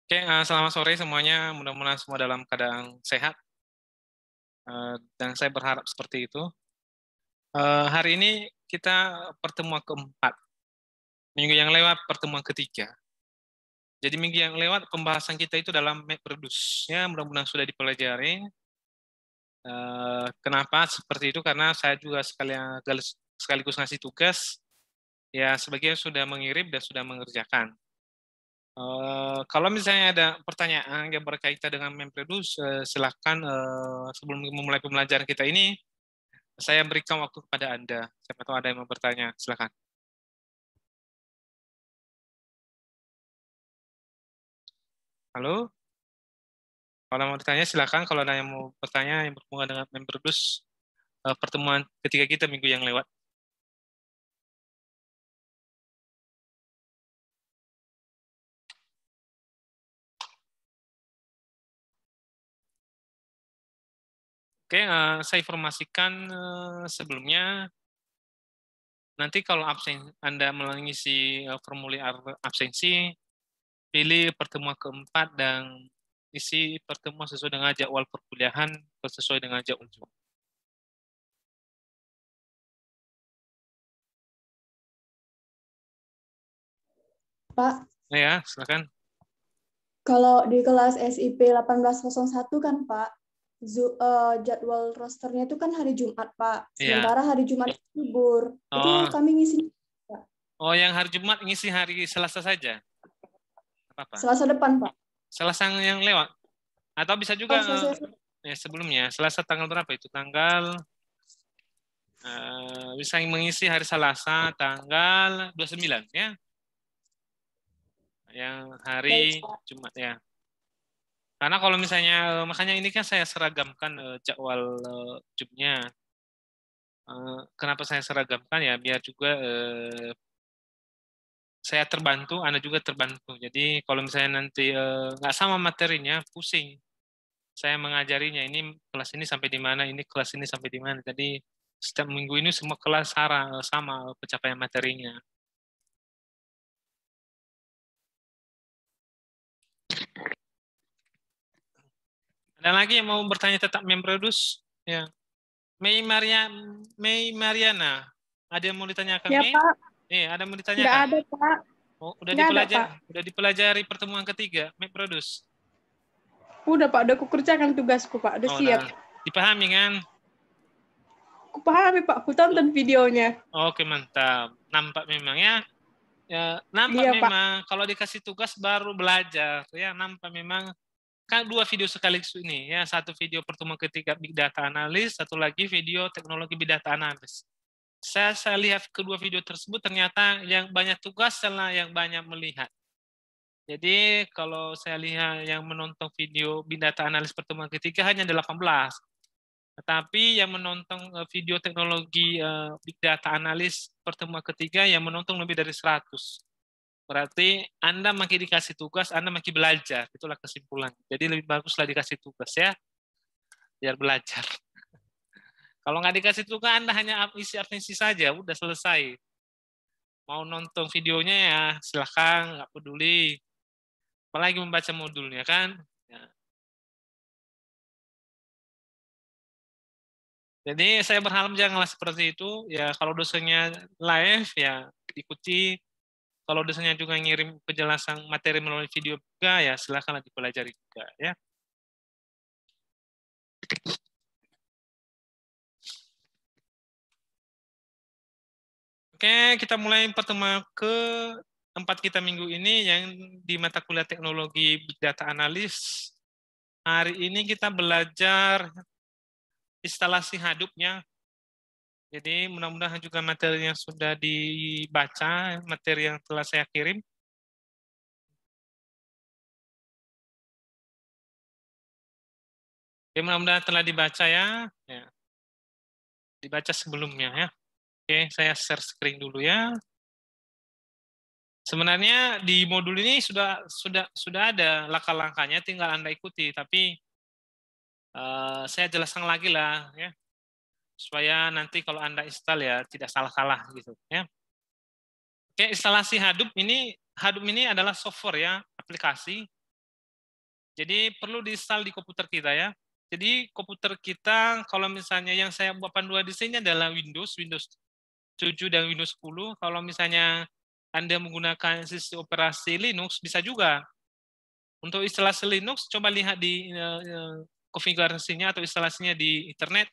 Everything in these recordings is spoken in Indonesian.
Oke, selamat sore semuanya. Mudah-mudahan semua dalam keadaan sehat. Dan saya berharap seperti itu. Hari ini kita pertemuan keempat. Minggu yang lewat pertemuan ketiga. Jadi minggu yang lewat pembahasan kita itu dalam MapReduce. Ya, mudah-mudahan sudah dipelajari. Kenapa seperti itu? Karena saya juga sekaligus ngasih tugas. Ya, sebagian sudah mengirim dan sudah mengerjakan. Kalau misalnya ada pertanyaan yang berkaitan dengan MapReduce, silakan sebelum memulai pembelajaran kita ini, saya berikan waktu kepada Anda. Siapa tahu ada yang mau bertanya, silakan. Halo? Kalau mau bertanya, silakan. Kalau ada yang mau bertanya yang berhubungan dengan MapReduce, pertemuan ketiga kita minggu yang lewat. Oke, saya informasikan sebelumnya, nanti kalau Anda mengisi formulir absensi, pilih pertemuan keempat dan isi pertemuan sesuai dengan jadwal perkuliahan atau sesuai dengan jadwal ujung. Pak, Ya, silakan. kalau di kelas SIP 1801 kan Pak, jadwal rosternya itu kan hari Jumat Pak. Iya. Sementara hari Jumat itu libur. Itu Oh, kami ngisi Pak. yang hari Jumat ngisi hari Selasa saja. Apa-apa. Selasa depan Pak. Selasa yang lewat. Atau bisa Oh, juga Selasa. sebelumnya. Selasa tanggal berapa itu? Tanggal bisa mengisi hari Selasa tanggal 29 ya. Yang hari Baik, Pak. Jumat ya. Karena kalau misalnya makanya ini kan saya seragamkan jadwal jumnya. Kenapa saya seragamkan ya biar juga saya terbantu, Anda juga terbantu. Jadi kalau misalnya nanti nggak sama materinya, pusing. Saya mengajarinya, ini kelas ini sampai di mana, ini kelas ini sampai di mana. Jadi setiap minggu ini semua kelas sama pencapaian materinya. Ada lagi yang mau bertanya tentang MemPreduce? Ya. Mei Mariana, ada yang mau ditanyakan Ya, Mei? Pak. Ada yang mau Nggak ditanyakan? ada, Pak. Oh, Nggak ada, Pak. udah dipelajari pertemuan ketiga MemPreduce. Udah, Pak. Udah kukerjakan tugasku, Pak. Udah siap. Udah dipahami kan? Kupahami, Pak. Ku tonton videonya. Oke, mantap. Nampak memang ya. Nampak Iya, Pak. memang kalau dikasih tugas baru belajar ya, nampak memang kan 2 video sekaligus ini ya, satu video pertemuan ketiga big data analis, satu lagi video teknologi big data analis. Saya lihat kedua video tersebut ternyata yang banyak tugas adalah yang banyak melihat. Jadi kalau saya lihat yang menonton video big data analis pertemuan ketiga hanya 18. Tetapi yang menonton video teknologi big data analis pertemuan ketiga yang menonton lebih dari 100. Berarti Anda makin dikasih tugas, Anda makin belajar. Itulah kesimpulan. Jadi lebih baguslah dikasih tugas ya, biar belajar. Kalau nggak dikasih tugas, Anda hanya isi absensi saja, udah selesai. Mau nonton videonya ya, silahkan, nggak peduli. Apalagi membaca modulnya kan. Ya. Jadi saya berharap janganlah seperti itu. Ya kalau dosennya live ya ikuti. Kalau dosennya juga ngirim penjelasan materi melalui video juga ya silakanlah dipelajari juga ya. Oke, kita mulai pertemuan keempat kita minggu ini yang di mata kuliah teknologi Big Data Analis. Hari ini kita belajar instalasi Hadoop-nya. Jadi mudah-mudahan juga materi yang sudah dibaca, materi yang telah saya kirim. Oke, mudah-mudahan telah dibaca ya. Dibaca sebelumnya ya. Oke, saya share screen dulu ya. Sebenarnya di modul ini sudah ada langkah-langkahnya, tinggal Anda ikuti. Tapi saya jelaskan lagi lah ya, supaya nanti kalau Anda install ya tidak salah-salah gitu ya. Oke, instalasi Hadoop ini adalah software ya, aplikasi Jadi perlu diinstal di komputer kita ya. Jadi komputer kita kalau misalnya yang saya panduan di sini adalah Windows 7 dan Windows 10. Kalau misalnya Anda menggunakan sistem operasi Linux bisa juga. Untuk instalasi Linux coba lihat di konfigurasinya atau instalasinya di internet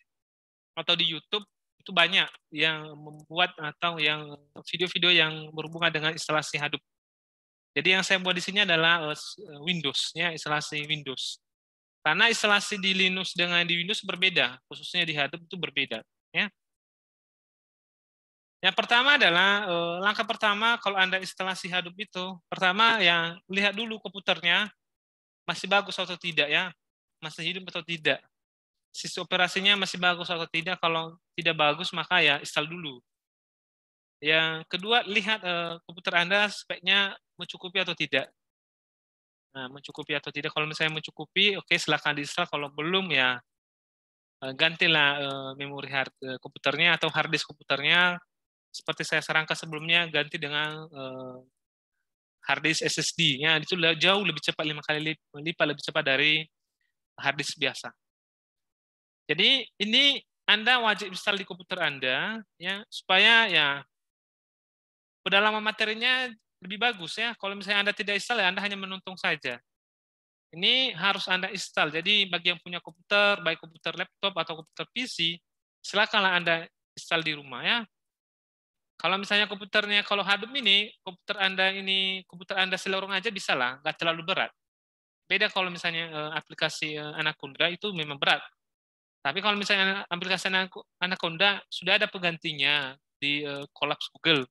atau di YouTube, itu banyak yang membuat atau yang video-video yang berhubungan dengan instalasi Hadoop. Jadi yang saya buat di sini adalah Windows, ya, instalasi Windows. Karena instalasi di Linux dengan di Windows berbeda, khususnya di Hadoop itu berbeda. Ya. Yang pertama adalah langkah pertama kalau Anda instalasi Hadoop itu, pertama ya lihat dulu komputernya masih bagus atau tidak ya, masih hidup atau tidak. Sistem operasinya masih bagus atau tidak. Kalau tidak bagus maka ya install dulu. Yang kedua, lihat komputer Anda speknya mencukupi atau tidak. Nah, mencukupi atau tidak. Kalau misalnya mencukupi, oke, silakan diinstal. Kalau belum ya gantilah memori komputernya atau hard disk komputernya. Seperti saya sarankan sebelumnya, ganti dengan hard disk SSD. Ya, itu jauh lebih cepat, 5 kali lipat lebih cepat dari hard disk biasa. Jadi ini Anda wajib install di komputer Anda ya supaya ya pedalaman materinya lebih bagus ya. Kalau misalnya Anda tidak install ya Anda hanya menuntung saja. Ini harus Anda install. Jadi bagi yang punya komputer, baik komputer laptop atau komputer PC, silakanlah Anda install di rumah ya. Kalau misalnya komputernya kalau Hadoop ini, komputer Anda selorong aja bisa lah, nggak terlalu berat. Beda kalau misalnya aplikasi Anaconda itu memang berat. Tapi kalau misalnya aplikasi Anaconda sudah ada penggantinya di Collapse Google.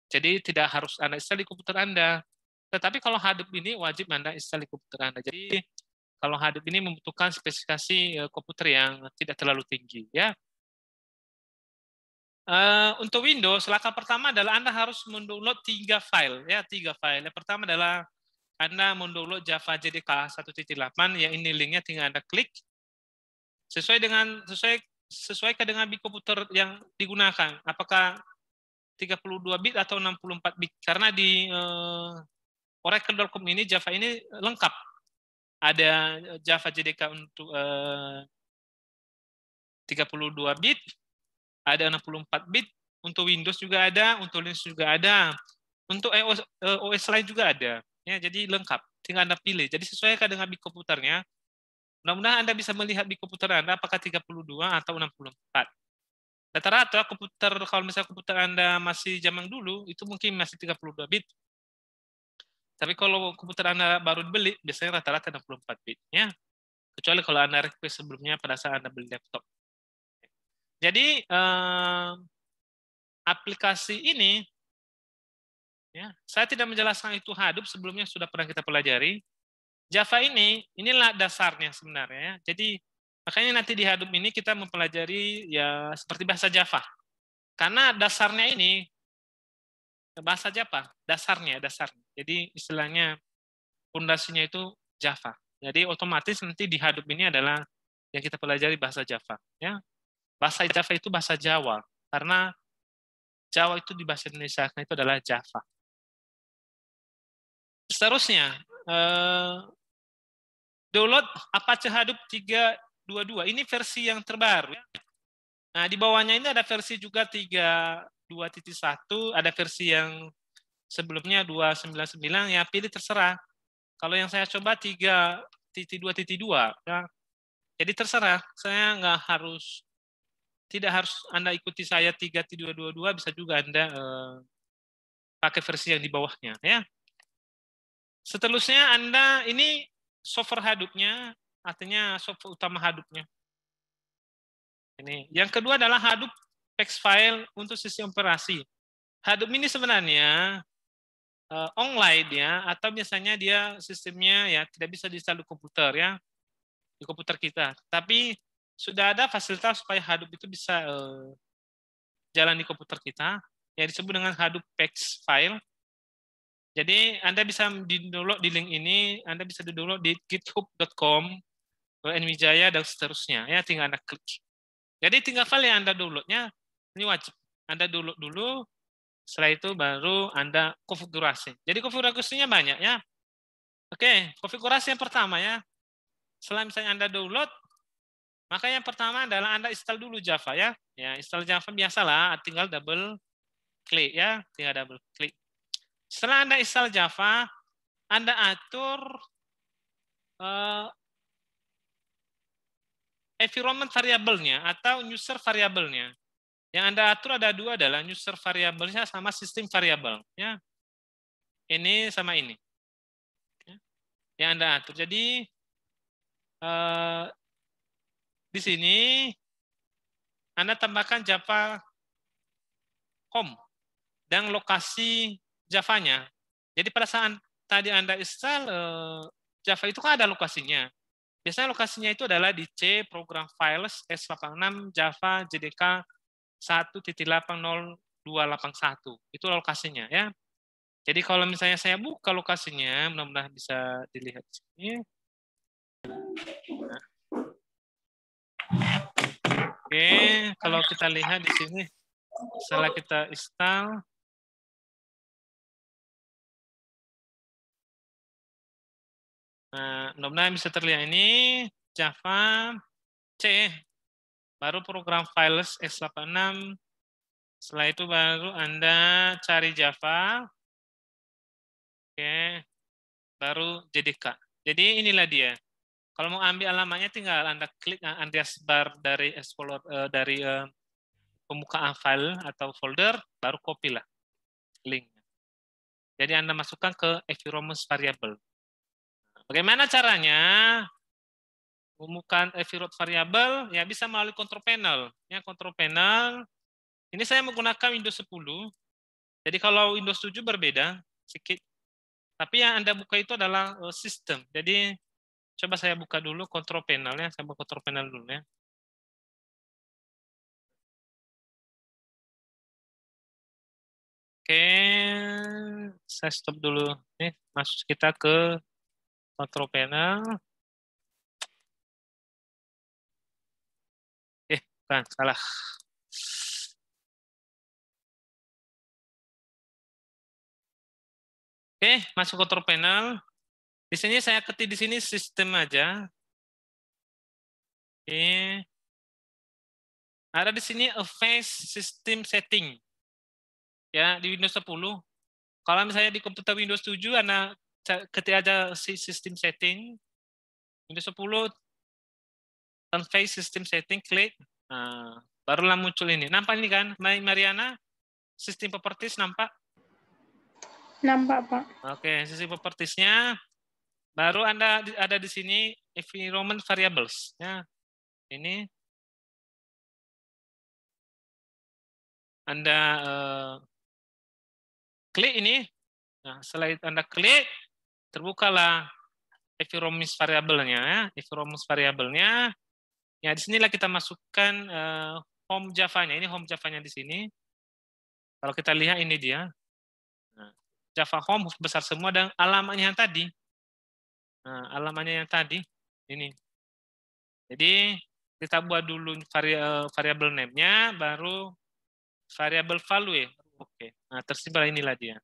Jadi tidak harus Anda install di komputer Anda. Tetapi kalau Hadoop ini wajib Anda install di komputer Anda. Jadi kalau Hadoop ini membutuhkan spesifikasi komputer yang tidak terlalu tinggi. Ya. Untuk Windows, langkah pertama adalah Anda harus mendownload 3 file. Ya, 3 file. Yang pertama adalah Anda mendownload Java JDK 1.8, yang ini linknya tinggal Anda klik. Sesuaikan dengan bit komputer yang digunakan. Apakah 32 bit atau 64 bit? Karena di Oracle.com ini Java ini lengkap. Ada Java JDK untuk 32 bit, ada 64 bit, untuk Windows juga ada, untuk Linux juga ada, untuk OS lain juga ada. Ya, jadi lengkap. Tinggal Anda pilih. Jadi sesuaikan dengan bit komputernya. Mudah-mudahan Anda bisa melihat di komputer Anda apakah 32 atau 64. Rata-rata komputer, kalau misalnya komputer Anda masih zaman dulu, itu mungkin masih 32 bit. Tapi kalau komputer Anda baru dibeli, biasanya rata-rata 64 bit. Ya. Kecuali kalau Anda request sebelumnya pada saat Anda beli laptop. Jadi, aplikasi ini, ya, saya tidak menjelaskan itu Hadoop, sebelumnya sudah pernah kita pelajari. Java inilah dasarnya sebenarnya. Ya. Jadi makanya nanti di Hadoop ini kita mempelajari ya seperti bahasa Java. Karena dasarnya ini bahasa Java, dasarnya. Jadi istilahnya fondasinya itu Java. Jadi otomatis nanti di Hadoop ini adalah yang kita pelajari bahasa Java. Ya. Bahasa Java itu bahasa Jawa. Karena Jawa itu di bahasa Indonesia itu adalah Java. Seterusnya, download Apache Hadoop 3.2.2. Ini versi yang terbaru. Nah, di bawahnya ini ada versi juga 3.2.1, ada versi yang sebelumnya 2.9.9, ya pilih terserah. Kalau yang saya coba 3.2.2, ya. Jadi terserah, saya tidak harus Anda ikuti saya 3.2.2, bisa juga Anda pakai versi yang di bawahnya, ya. Seterusnya Anda ini software Hadoop-nya, artinya software utama Hadoop-nya. Ini. Yang kedua adalah Hadoop text file untuk sistem operasi. Hadoop ini sebenarnya online ya, atau biasanya dia sistemnya ya tidak bisa diinstal di komputer ya, di komputer kita. Tapi sudah ada fasilitas supaya Hadoop itu bisa jalan di komputer kita, yang disebut dengan Hadoop text file. Jadi Anda bisa di-download di link ini, Anda bisa di-download di github.com, Nwijaya dan seterusnya. Ya, tinggal Anda klik. Jadi tinggal file yang Anda downloadnya, ini wajib. Anda download dulu, setelah itu baru Anda konfigurasi. Jadi konfigurasinya banyak ya. Oke, konfigurasi yang pertama ya. setelah misalnya Anda download, maka yang pertama adalah Anda install dulu Java ya. Ya, install Java biasalah, tinggal double klik ya, tinggal double klik. Setelah Anda install Java, Anda atur environment variabelnya atau user variabelnya. Yang Anda atur ada dua, adalah user variabelnya sama sistem variabel. Ya. Ini sama ini. Ya. Yang Anda atur. Jadi di sini Anda tambahkan Java home dan lokasi Java-nya. Jadi pada saat tadi Anda install Java itu kan ada lokasinya. Biasanya lokasinya itu adalah di C program files S86 Java JDK 1.80281. Itu lokasinya ya. Jadi kalau misalnya saya buka lokasinya, mudah-mudahan bisa dilihat di sini. Nah. Oke, kalau kita lihat di sini, setelah kita install, nah, mudah-mudahan bisa terlihat ini Java C, baru program files x86. Setelah itu baru Anda cari Java, oke, baru JDK. Jadi inilah dia. Kalau mau ambil alamatnya tinggal Anda klik alias bar dari Explorer dari pembukaan file atau folder, baru copy lah linknya. Jadi Anda masukkan ke environment variable. Bagaimana caranya? Menemukan environment variable ya bisa melalui control panel. Ya, control panel. Ini saya menggunakan Windows 10. Jadi kalau Windows 7 berbeda sedikit. Tapi yang Anda buka itu adalah sistem. Jadi coba saya buka dulu control panel ya. Saya buka control panel dulu ya. Oke, saya stop dulu. Nih, masuk kita ke control panel. Bukan, salah. Oke, masuk control panel. Di sini saya ketik di sini sistem aja. Oke. Ada di sini advanced system setting. Ya, di Windows 10. Kalau misalnya di komputer Windows 7 Anda ketik aja system setting. Windows 10 advanced system setting, klik. Nah, barulah muncul ini. Nampak ini kan, Mariana? Sistem properties nampak? Nampak, Pak. Oke, sistem propertiesnya. Baru Anda ada di sini environment variables. Ya, ini Anda klik ini. Nah, setelah itu Anda klik, terbukalah environment variabelnya. Ya. Environment variabelnya. Ya, di sinilah kita masukkan home Java-nya. Ini home Java-nya di sini. Kalau kita lihat ini dia. Nah, Java home besar semua dan alamatnya yang tadi. Nah, alamatnya yang tadi ini. Jadi kita buat dulu variable name-nya, baru variable value. Oke. Nah, tersimpan inilah dia.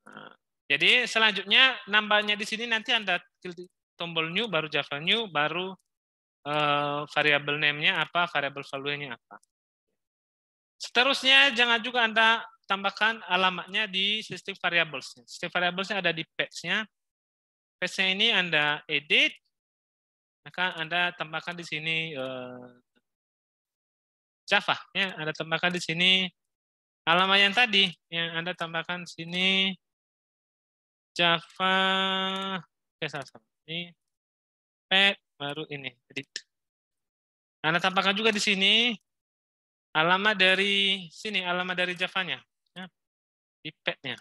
Nah, jadi selanjutnya nambahnya di sini nanti Anda klik tombol new, baru Java new, baru variable name-nya apa, variable value-nya apa. Seterusnya jangan juga Anda tambahkan alamatnya di sistem variables. Sistem variables-nya ada di patch-nya. Patch-nya ini Anda edit, maka Anda tambahkan di sini Java. Ya, Anda tambahkan di sini alamat yang tadi, yang Anda tambahkan di sini Java. Oke, sama. Ini patch, baru ini edit. Anda tambahkan juga di sini alamat dari sini, alamat dari Java-nya, ya, di pad-nya.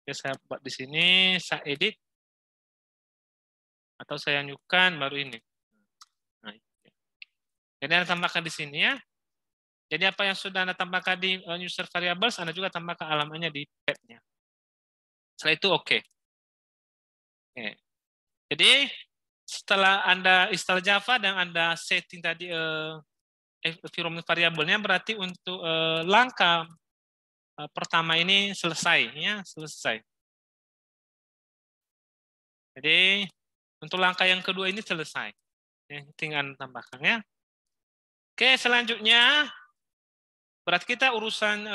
Oke, saya buat di sini, saya edit, atau saya nyukan, baru ini. Nah, jadi Anda tambahkan di sini ya. Jadi apa yang sudah Anda tambahkan di user variables, Anda juga tambahkan alamatnya di pad-nya. Setelah itu oke. Oke. Jadi setelah Anda install Java dan Anda setting tadi environment variabelnya, berarti untuk langkah pertama ini selesai, ya, selesai. Jadi Untuk langkah yang kedua ini selesai. Tinggal tambahkan ya. Oke, selanjutnya berarti kita urusan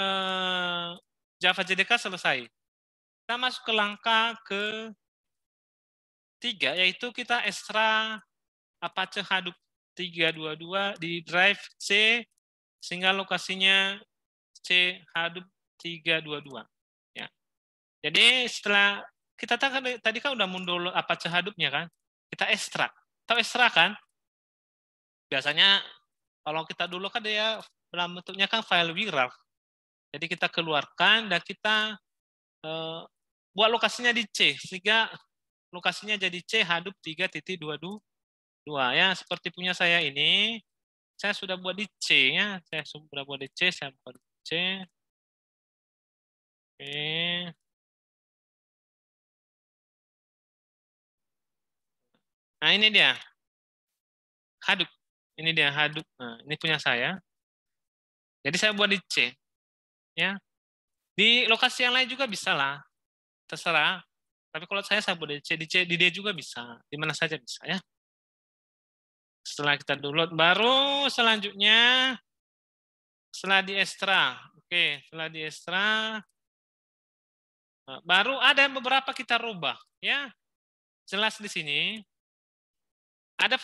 Java JDK selesai. Kita masuk ke langkah ketiga, yaitu kita ekstra Apache Hadoop 322 di drive C, sehingga lokasinya C Hadoop 322. Ya. Jadi setelah kita tadi kan udah mendownload Apache Hadoop-nya kan, kita ekstrak. Tahu ekstrak kan? Biasanya kalau kita dulu kan dia dalam bentuknya kan file WIRAR. Jadi kita keluarkan dan kita buat lokasinya di C, sehingga lokasinya jadi C Hadoop 3.22 ya, seperti punya saya ini. Saya sudah buat di C ya, saya sudah buat di C, saya buat di C. Oke. Nah, ini dia. Hadoop. Ini dia Hadoop. Nah, ini punya saya. Jadi saya buat di C. Ya. Di lokasi yang lain juga bisa lah. Terserah. Tapi kalau saya buat di C, di D juga bisa. Di mana saja bisa ya. Setelah kita download, baru selanjutnya setelah di ekstra. Oke, setelah di ekstra baru ada beberapa kita rubah ya. Jelas di sini. Ada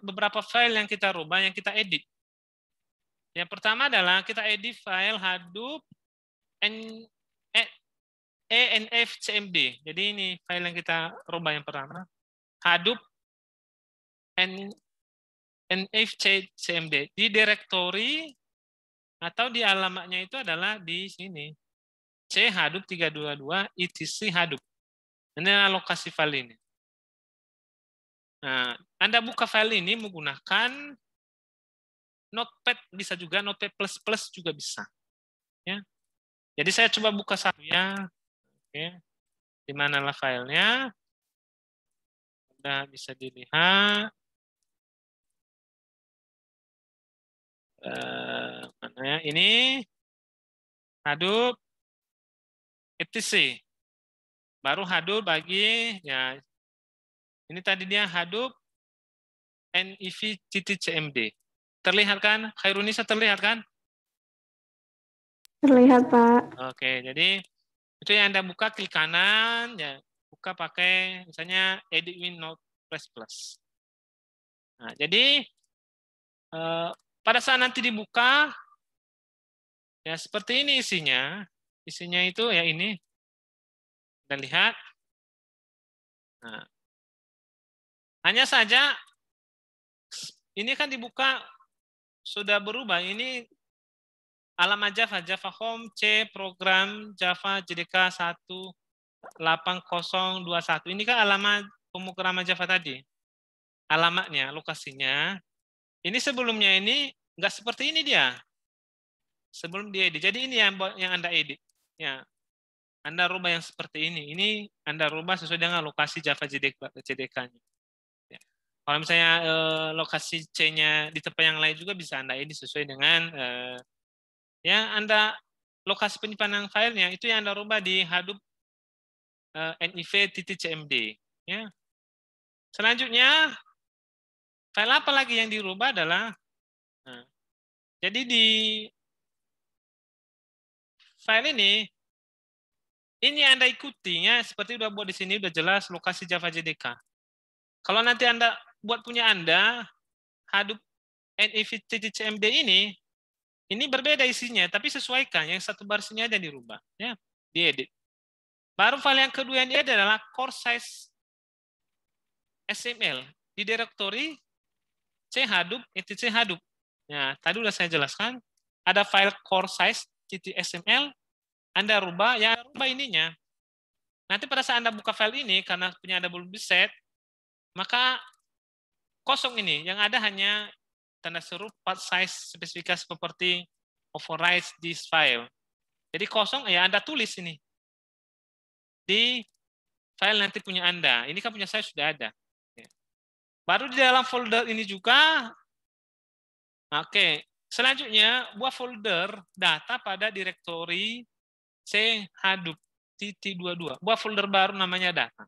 beberapa file yang kita rubah, yang kita edit. Yang pertama adalah kita edit file Hadoop ENF-CMD. Jadi ini file yang kita rubah yang pertama. Hadoop ENF-CMD. Di directory atau di alamatnya itu adalah di sini. C Hadoop 322 etc Hadoop. Ini adalah lokasi file ini. Nah, Anda buka file ini menggunakan Notepad, bisa juga Notepad++ juga bisa. Ya. Jadi saya coba buka satu ya. Oke. Di manalah filenya? Sudah bisa dilihat. Mana ya? Ini Hadoop etc. Baru Hadoop bagi ya. Ini tadi dia Hadoop NEV-CMD. Terlihat kan? Khairunisa terlihat kan? Terlihat, Pak. Oke, jadi itu yang Anda buka, klik kanan, ya buka pakai misalnya Edit with Notepad++. Nah, jadi pada saat nanti dibuka, ya seperti ini isinya. Isinya itu ya ini. Anda lihat. Nah, hanya saja ini kan dibuka sudah berubah. Ini alamat Java Home C program Java JDK 18021. Ini kan alamat pemrograman Java tadi. Alamatnya, lokasinya. Ini sebelumnya ini nggak seperti ini dia. Sebelum diedit. Jadi ini yang Anda edit. Ya. Anda rubah yang seperti ini. Ini Anda rubah sesuai dengan lokasi Java JDK-nya. Ya. Kalau misalnya lokasi C-nya di tempat yang lain juga bisa Anda edit sesuai dengan ya Anda lokasi penyimpanan filenya itu yang Anda rubah di Hadoop NEV-CMD. Ya. Selanjutnya file apa lagi yang dirubah adalah jadi di file ini Anda ikutinya seperti udah buat di sini, udah jelas lokasi Java JDK. Kalau nanti Anda buat punya Anda, Hadoop NEV-CMD ini berbeda isinya, tapi sesuaikan. Yang satu barisnya ada dirubah, ya, diedit. Baru file yang kedua yang diedit adalah core size XML di directory C Hadoop etc Hadoop. Ya, tadi udah saya jelaskan. Ada file core size .xml. Anda rubah, ya rubah ininya. Nanti pada saat Anda buka file ini, karena punya Anda belum diset, maka kosong ini. Yang ada hanya tanda seru part size spesifikasi seperti override this file. Jadi kosong, ya Anda tulis ini. Di file nanti punya Anda. Ini kan punya saya sudah ada. Baru di dalam folder ini juga, oke. Selanjutnya, buat folder data pada directory C Hadoop .22. Buat folder baru namanya data.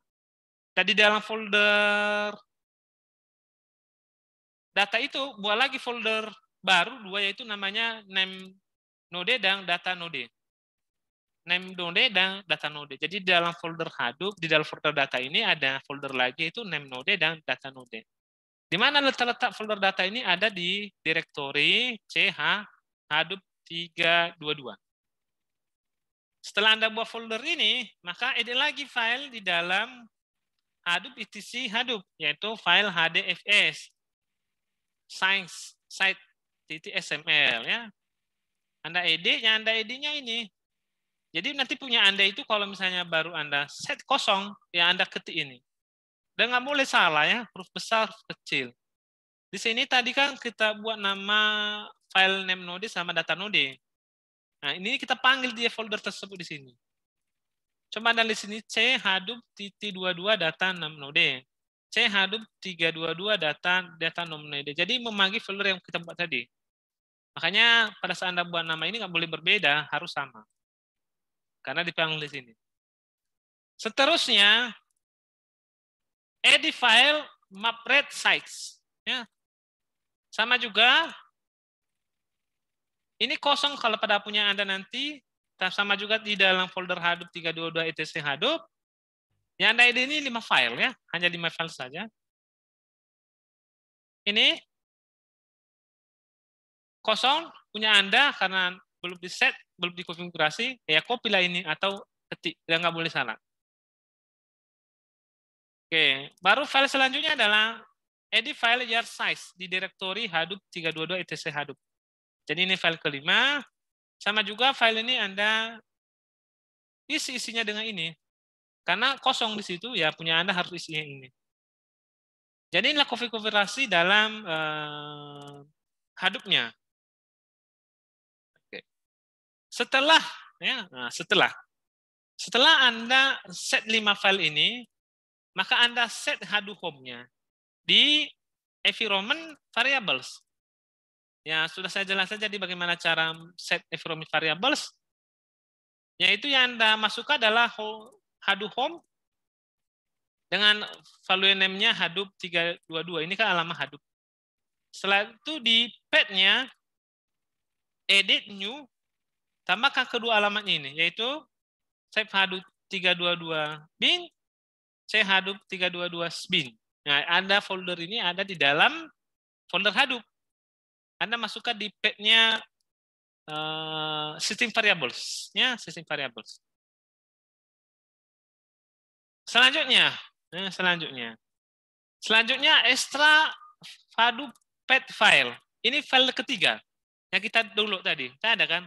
Tadi dalam folder data itu buat lagi folder baru 2, yaitu namanya name node dan data node. Name node dan data node. Jadi di dalam folder Hadoop, di dalam folder data ini ada folder lagi itu name node dan data node. Di mana letak folder data ini ada di direktori ch Hadoop 322. Setelah Anda buat folder ini, maka edit lagi file di dalam Hadoop etc Hadoop, yaitu file hdfs site.xml ya. Anda edit, yang Anda editnya ini. Jadi nanti punya Anda itu kalau misalnya baru Anda set kosong, ya Anda ketik ini. Dan nggak boleh salah ya, huruf besar, huruf kecil. Di sini tadi kan kita buat nama file name node sama data node. Nah, ini kita panggil dia folder tersebut di sini. Coba Anda di sini c Hadoop -22 data name node. C Hadoop 322 data name node. Jadi memanggil folder yang kita buat tadi. Makanya pada saat Anda buat nama ini nggak boleh berbeda, harus sama. Karena dipanggil di sini. Seterusnya, edit file map-read size. Ya. Sama juga, ini kosong kalau pada punya Anda nanti, sama juga di dalam folder Hadoop 322 etc Hadoop. Yang Anda edit ini 5 file ya, hanya 5 file saja. Ini kosong punya Anda karena belum di set, belum dikonfigurasi, ya copy lah ini atau ketik, ya nggak boleh salah. Oke, baru file selanjutnya adalah edit file yard size di direktori Hadoop 322 etc Hadoop. Jadi ini file kelima, sama juga file ini Anda isinya dengan ini. Karena kosong di situ, ya punya Anda harus isinya ini. Jadi inilah konfigurasi dalam Hadoop-nya. Setelah Anda set 5 file ini, maka Anda set Hadoop home-nya di environment variables. Ya, sudah saya jelaskan jadi bagaimana cara set environment variables. Yaitu yang Anda masukkan adalah Hadoop home dengan value name-nya Hadoop 322. Ini kan alamat Hadoop. Setelah itu di path-nya edit new, tambahkan kedua alamat ini, yaitu save Hadoop 322 bin, save Hadoop 322 bin. Nah, Anda folder ini ada di dalam folder Hadoop. Anda masukkan di path-nya system variables, ya, system variables. Selanjutnya extra Hadoop path file. Ini file ketiga yang kita dulu tadi. Ada kan?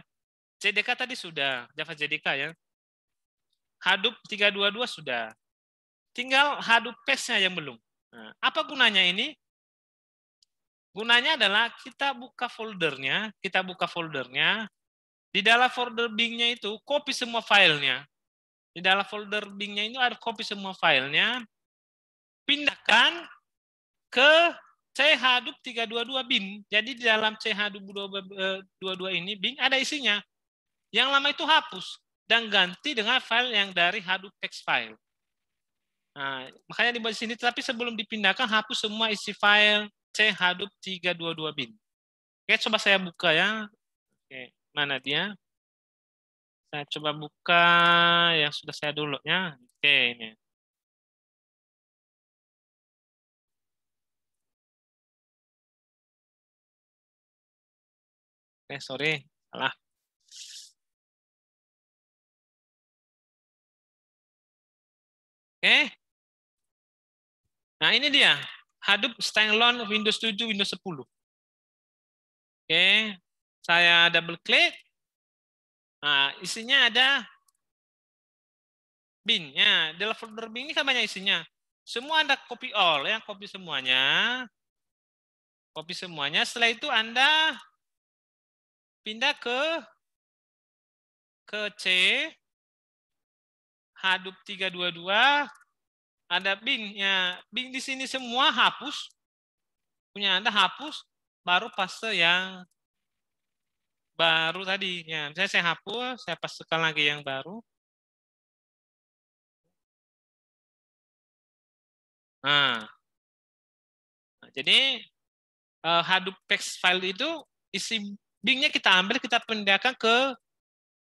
JDK tadi sudah, Java JDK ya. Hadoop 322 sudah. Tinggal Hadoop path-nya yang belum. Nah, apa gunanya ini? Gunanya adalah kita buka foldernya, di dalam folder Bing-nya itu copy semua filenya. Di dalam folder Bing-nya itu ada copy semua filenya, pindahkan ke C Hadoop 322 bin. Jadi di dalam C Hadoop 22 ini Bing ada isinya. Yang lama itu hapus dan ganti dengan file yang dari Hadoop text file. Nah, makanya di sini, tapi sebelum dipindahkan hapus semua isi file C Hadoop 322 bin. Oke, coba saya buka ya. Oke, mana dia? Saya coba buka yang sudah saya dulu ya. Oke, ini. Oke, sorry, salah. Oke. Nah, ini dia. Hadoop standalone Windows 7, Windows 10. Oke, saya double klik. Nah, isinya ada bin. Ya, dalam folder bin ini kan banyak isinya. Semua Anda copy all, ya, copy semuanya. Setelah itu Anda pindah ke C Hadoop 322. Ada bin. Ya, bin di sini semua hapus. Punya Anda hapus, baru paste yang baru tadi. Ya, misalnya saya hapus, saya pastekan lagi yang baru. Nah, jadi Hadoop text file itu isi Bing-nya kita ambil, kita pindahkan ke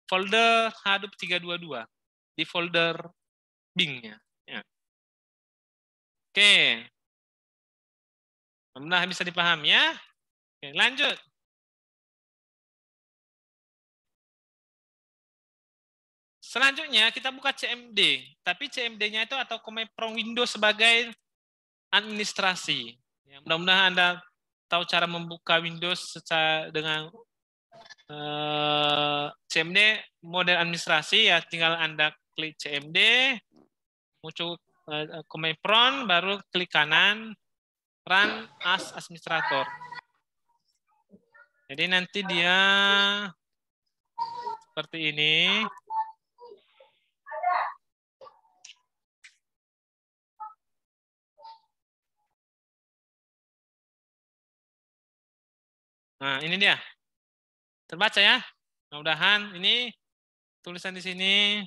folder Hadoop 322 di folder Bing-nya. Ya. Oke, mudah-mudahan bisa dipahami ya. Oke, lanjut. Selanjutnya kita buka CMD, tapi CMD-nya itu atau Command Prompt Windows sebagai administrasi. Ya, mudah-mudahan Anda tahu cara membuka Windows secara dengan CMD model administrasi, ya tinggal Anda klik CMD, muncul Command Prompt, baru klik kanan, Run as administrator. Jadi nanti dia seperti ini. Nah, ini dia. Terbaca ya. Mudah-mudahan ini tulisan di sini.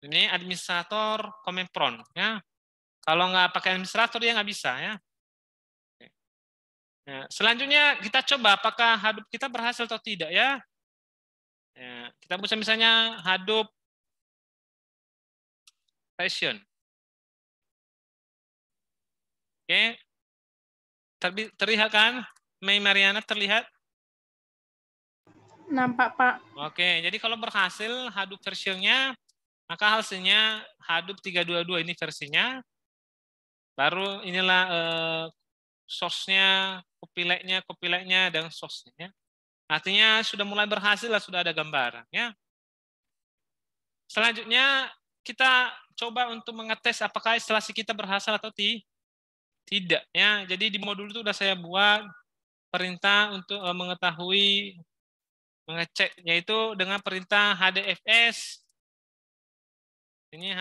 Ini administrator Command Prompt ya. Kalau nggak pakai administrator dia nggak bisa ya. Ya. Selanjutnya kita coba apakah Hadoop kita berhasil atau tidak ya. Ya. Kita bisa misalnya Hadoop version. Oke. Terlihat kan? Mei Mariana terlihat? Nampak, Pak. Oke, jadi kalau berhasil Hadoop versionnya, maka hasilnya Hadoop 322 ini versinya. Baru inilah source-nya, copyleft-nya, dan source-nya. Artinya sudah mulai berhasil, sudah ada gambaran. Ya. Selanjutnya kita coba untuk mengetes apakah instalasi kita berhasil atau tidak. Ya. Jadi di modul itu sudah saya buat perintah untuk mengetahui, mengecek, yaitu dengan perintah hdfs. Ini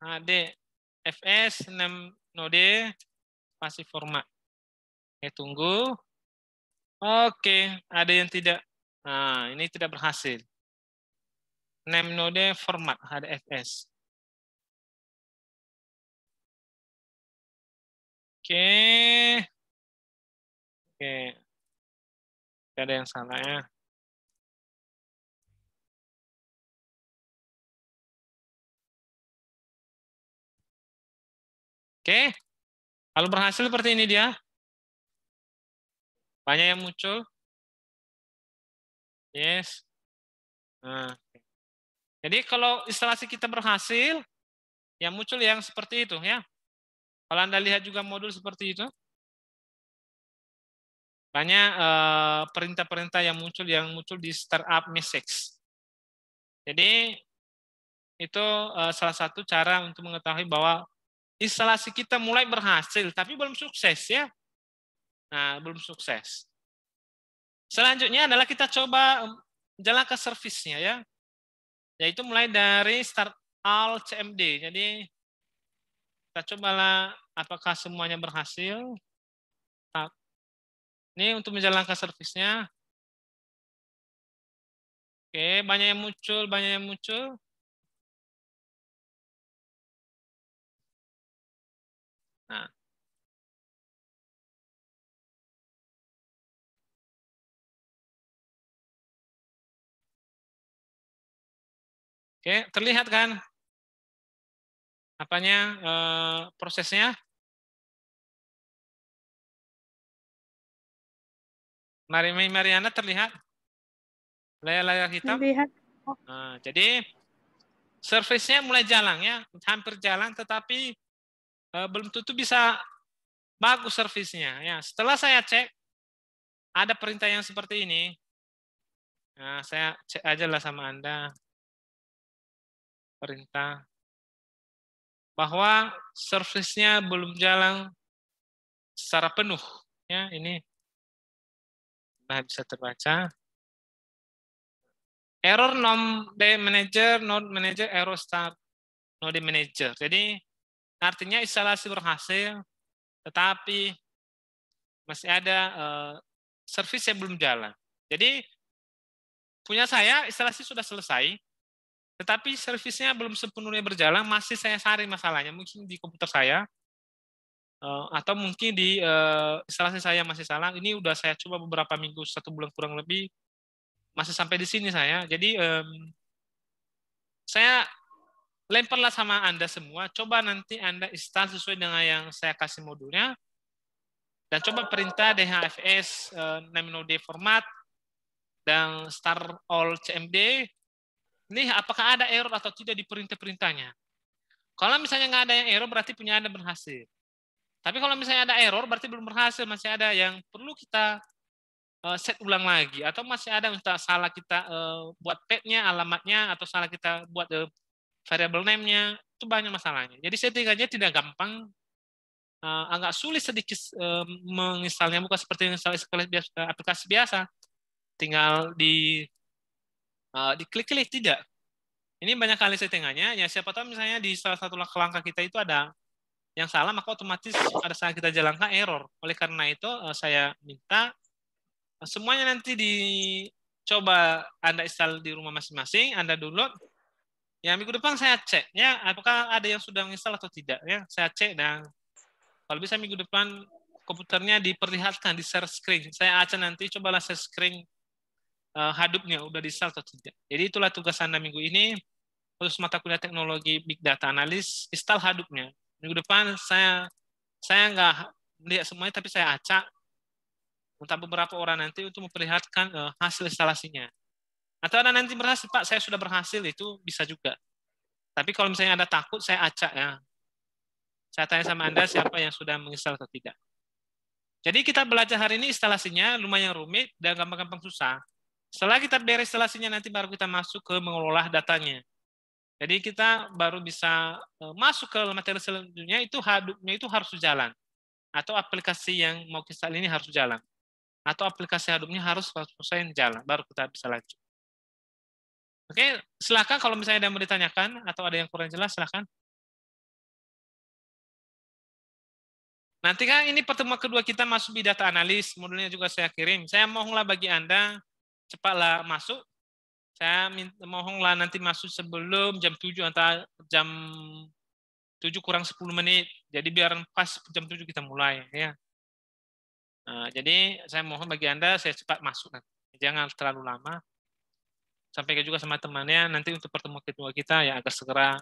hdfs 6 node spasi format. Oke, tunggu. Oke, ada yang tidak. Nah, ini tidak berhasil. Name node format hdfs. Oke. Oke. Tidak ada yang salah ya. Oke. Kalau berhasil seperti ini dia. Banyak yang muncul. Yes. Nah. Jadi kalau instalasi kita berhasil, yang muncul yang seperti itu ya. Kalau Anda lihat juga modul seperti itu. Banyak perintah-perintah yang muncul di startup message. Jadi itu salah satu cara untuk mengetahui bahwa instalasi kita mulai berhasil, tapi belum sukses ya. Nah, belum sukses. Selanjutnya adalah kita coba jalan ke servisnya ya. Yaitu mulai dari start all CMD. Jadi kita cobalah apakah semuanya berhasil. Ini untuk menjalankan servisnya. Oke, banyak yang muncul. Nah. Oke, terlihat kan? Apanya prosesnya? Mariana terlihat? Layar hitam? Lihat. Nah, jadi service-nya mulai jalan ya, hampir jalan, tetapi belum tentu bisa bagus servisnya. Ya, setelah saya cek, ada perintah yang seperti ini. Nah, saya cek aja lah sama Anda. Perintah bahwa service-nya belum jalan secara penuh. Ya, ini bisa terbaca. Error node manager, error start node manager. Jadi artinya instalasi berhasil, tetapi masih ada servisnya belum jalan. Jadi punya saya instalasi sudah selesai, tetapi servisnya belum sepenuhnya berjalan, masih saya cari masalahnya. Mungkin di komputer saya, atau mungkin di instalasi saya masih salah. Ini udah saya coba beberapa minggu, 1 bulan kurang lebih, masih sampai di sini saya. Jadi saya lemparlah sama Anda semua, coba nanti Anda install sesuai dengan yang saya kasih modulnya, dan coba perintah DHFS node format dan start all CMD. Ini apakah ada error atau tidak di perintah-perintahnya. Kalau misalnya nggak ada yang error, berarti punya Anda berhasil. Tapi kalau misalnya ada error, berarti belum berhasil, masih ada yang perlu kita set ulang lagi, atau masih ada entah salah kita buat pad-nya, alamatnya, atau salah kita buat variable name-nya, itu banyak masalahnya. Jadi settingannya tidak gampang, agak sulit sedikit menginstalnya, bukan seperti menginstal aplikasi biasa, tinggal diklik-klik, tidak. Ini banyak kali settingannya, ya siapa tahu misalnya di salah satu langkah kita itu ada yang salah, maka otomatis pada saat kita jalankan error. Oleh karena itu saya minta semuanya nanti dicoba Anda install di rumah masing-masing, Anda download. Ya minggu depan saya cek ya apakah ada yang sudah menginstal atau tidak ya. Saya cek dan kalau bisa minggu depan komputernya diperlihatkan di share screen. Saya acak nanti cobalah share screen Hadoop-nya udah di-install atau tidak. Jadi itulah tugas Anda minggu ini khusus mata kuliah teknologi Big Data Analysis, install Hadoop-nya. Minggu depan saya nggak melihat semuanya, tapi saya acak untuk beberapa orang nanti untuk memperlihatkan hasil instalasinya. Atau ada nanti berhasil, Pak, saya sudah berhasil, itu bisa juga. Tapi kalau misalnya ada takut, saya acak ya. Saya tanya sama Anda siapa yang sudah menginstal atau tidak. Jadi kita belajar hari ini instalasinya lumayan rumit dan gampang-gampang susah. Setelah kita beres instalasinya nanti baru kita masuk ke mengelola datanya. Jadi kita baru bisa masuk ke materi selanjutnya, itu Hadoop-nya itu harus jalan. Atau aplikasi yang mau kita install ini harus jalan. Atau aplikasi Hadoop-nya harus selesai jalan, baru kita bisa lanjut. Oke, silakan kalau misalnya ada yang mau ditanyakan atau ada yang kurang jelas, silakan. Nanti kan ini pertemuan kedua kita masuk di data analis, modulnya juga saya kirim. Saya mohonlah bagi Anda, cepatlah masuk. Saya mohonlah nanti masuk sebelum jam 7 atau jam 7 kurang 10 menit. Jadi biar pas jam 7 kita mulai. Ya. Nah, jadi saya mohon bagi Anda, saya cepat masuk. Jangan terlalu lama. Sampaikan juga sama temannya, nanti untuk pertemuan kedua kita ya agak segera.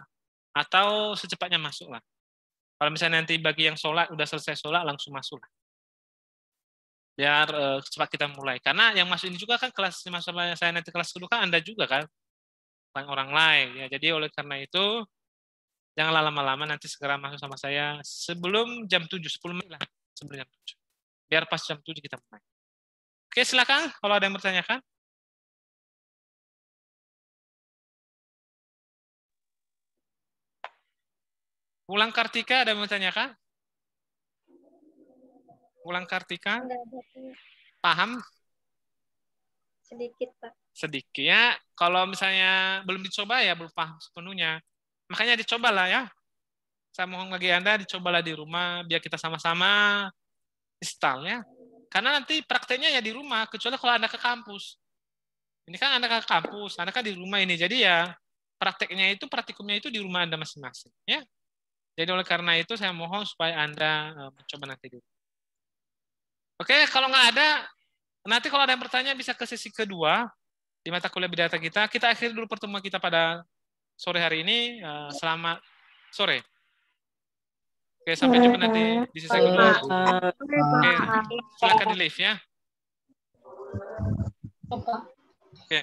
Atau secepatnya masuk lah. Kalau misalnya nanti bagi yang sholat, udah selesai sholat, langsung masuk lah. Biar cepat kita mulai. Karena yang masuk ini juga kan kelas, masalahnya saya nanti kelas kedua kan Anda juga kan. Orang lain. Ya, jadi oleh karena itu, janganlah lama-lama, nanti segera masuk sama saya sebelum jam 7, 10 menit lah. Sebelum jam 7. Biar pas jam 7 kita mulai. Oke, silakan kalau ada yang bertanyakan. Ulang Kartika, ada yang bertanyakan? Ulang Kartika? Paham? Sedikit, Pak. Sedikit ya. Kalau misalnya belum dicoba ya belum paham sepenuhnya. Makanya dicobalah ya. Saya mohon bagi Anda dicobalah di rumah biar kita sama-sama install ya. Karena nanti prakteknya ya di rumah, kecuali kalau Anda ke kampus. Ini kan Anda ke kampus, Anda kan di rumah ini. Jadi ya prakteknya itu, praktikumnya itu di rumah Anda masing-masing ya. Jadi oleh karena itu saya mohon supaya Anda mencoba nanti dulu. Oke, kalau nggak ada, nanti kalau ada yang bertanya bisa ke sesi kedua di mata kuliah Big Data kita. Kita akhiri dulu pertemuan kita pada sore hari ini. Selamat sore. Oke, sampai jumpa nanti di sesi kedua. Oke, silakan di live ya. Oke.